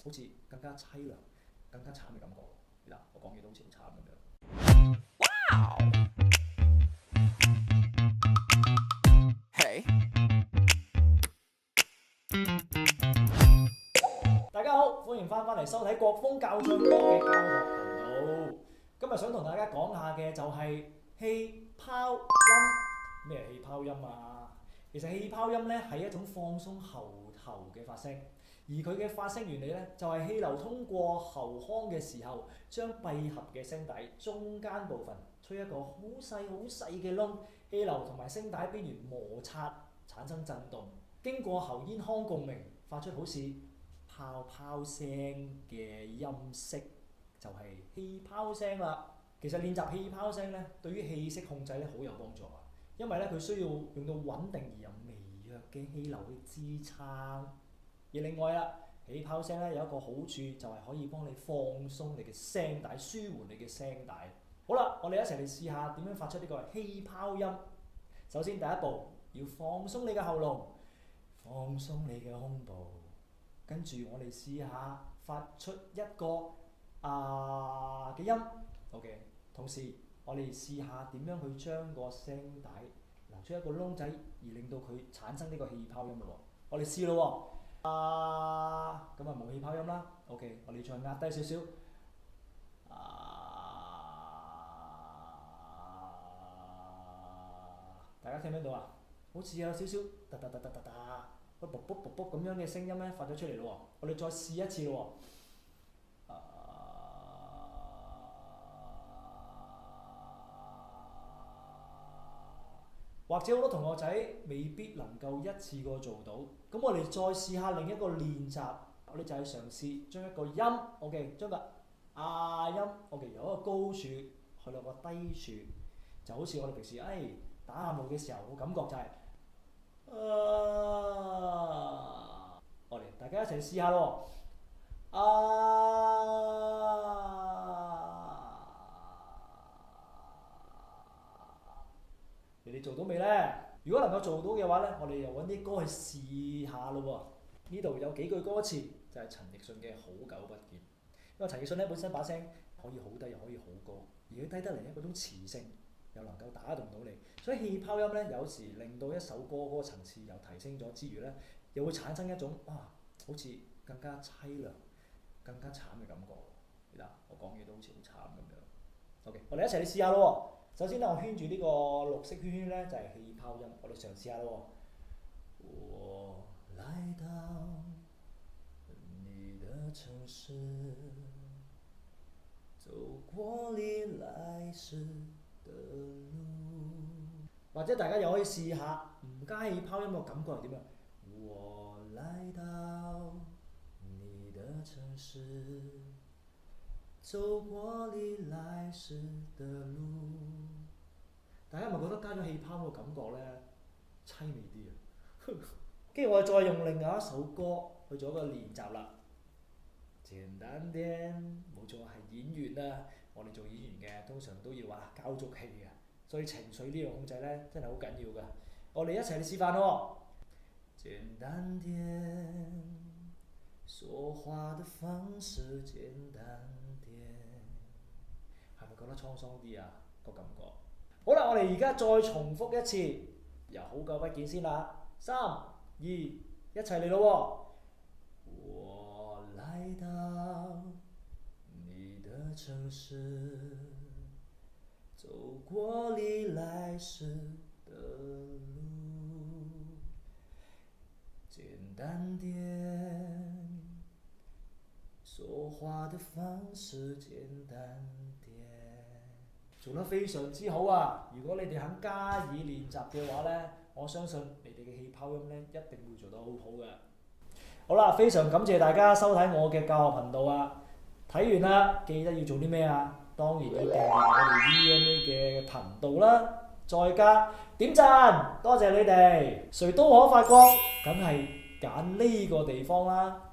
好似更加凄涼、更加慘嘅感覺。嗱，我講嘢都好似好慘咁樣。Hey. 大家好，歡迎翻嚟收睇國風教唱歌嘅教學頻道。今日想同大家講下嘅就係氣泡音。咩係氣泡音啊？其實氣泡音咧係一種放鬆喉頭嘅發聲，而佢嘅發聲原理咧就係氣流通過喉腔嘅時候，將閉合嘅聲帶中間部分吹一個好細嘅窿，氣流同埋聲帶邊緣摩擦產生震動，經過喉咽腔共鳴，發出好似泡泡聲嘅音色，就係氣泡聲啦。其實練習氣泡聲咧，對於氣息控制咧好有幫助啊，因為咧佢需要用到穩定而又微弱嘅氣流去支撐。而另外啦，氣泡聲咧有一個好處就係可以幫你放鬆你嘅聲帶，舒緩你嘅聲帶。好啦，我哋一齊嚟試下點樣發出呢個氣泡音。首先第一步要放鬆你嘅喉嚨，放鬆你嘅胸部，跟住我哋試下發出一個嘅音。OK， 同時我哋試下點樣去將個聲帶留出一個窿仔，而令到佢產生呢個氣泡音咯。我哋試咯喎，咁啊冇氣泡音啦。OK， 我哋再壓低少少，大家聽唔聽到啊？好似有少少噠噠噠噠噠噠，卜卜卜卜咁樣嘅聲音咧發咗出嚟咯喎。我哋再試一次咯喎。或者好多同學仔未必能夠一次過做到，咁我哋再試下另一個練習，我哋就係嘗試將一個音 ，OK， 將個音 ，OK， 由一個高處去到個低處，就好似我哋平時打喊路嘅時候個感覺就係、我哋大家一齊試下咯。你哋做到未呢？如果能夠做到嘅話呢，我哋又揾啲歌去試下咯喎。呢度有幾句歌詞就係陳奕迅嘅《好久不見》，因為陳奕迅咧本身把聲可以好低又可以好高，而佢低得嚟咧嗰種磁性又能夠打動到你，所以氣泡音咧有時令到一首歌嗰個層次又提升咗之餘咧，又會產生一種好似更加凄涼、更加慘嘅感覺。嗱，我講嘢都好似好慘咁樣。OK， 我哋一齊嚟試下咯。首先咧，我圈住呢個綠色圈圈咧，就係氣泡音。我哋嘗試下咯。我來到你的城市，走過你來時的路。或者大家又可以試下唔加氣泡音嘅感覺係點樣？我來到你的城市，走過你來時的路。大家係咪覺得加咗氣泡個感覺咧凄美啲啊？跟住我哋再用另外一首歌去做一個練習啦。簡單啲，冇錯係演員啊！我哋做演員嘅通常都要交足氣嘅，所以情緒呢樣控制咧真係好緊要㗎。我哋一齊嚟示範咯。簡單點，說話的方式簡單點，係咪覺得滄桑啲啊？個感覺。好啦，我哋而家再重複一次，由好久不見先啦。3、2，一齊嚟咯喎！我來到你的城市，走過你來時的路，簡單點，說話的方式簡單點。做得非常之好啊！如果你哋肯加以練習嘅話呢，我相信你哋嘅氣泡音呢一定會做得好好嘅。好啦，非常感謝大家收睇我嘅教學頻道啊！睇完啦，記得要做啲咩啊？當然要訂閱我哋 EMA 嘅頻道啦，再加點讚，多謝你哋。誰都可發光，梗係揀呢個地方啦。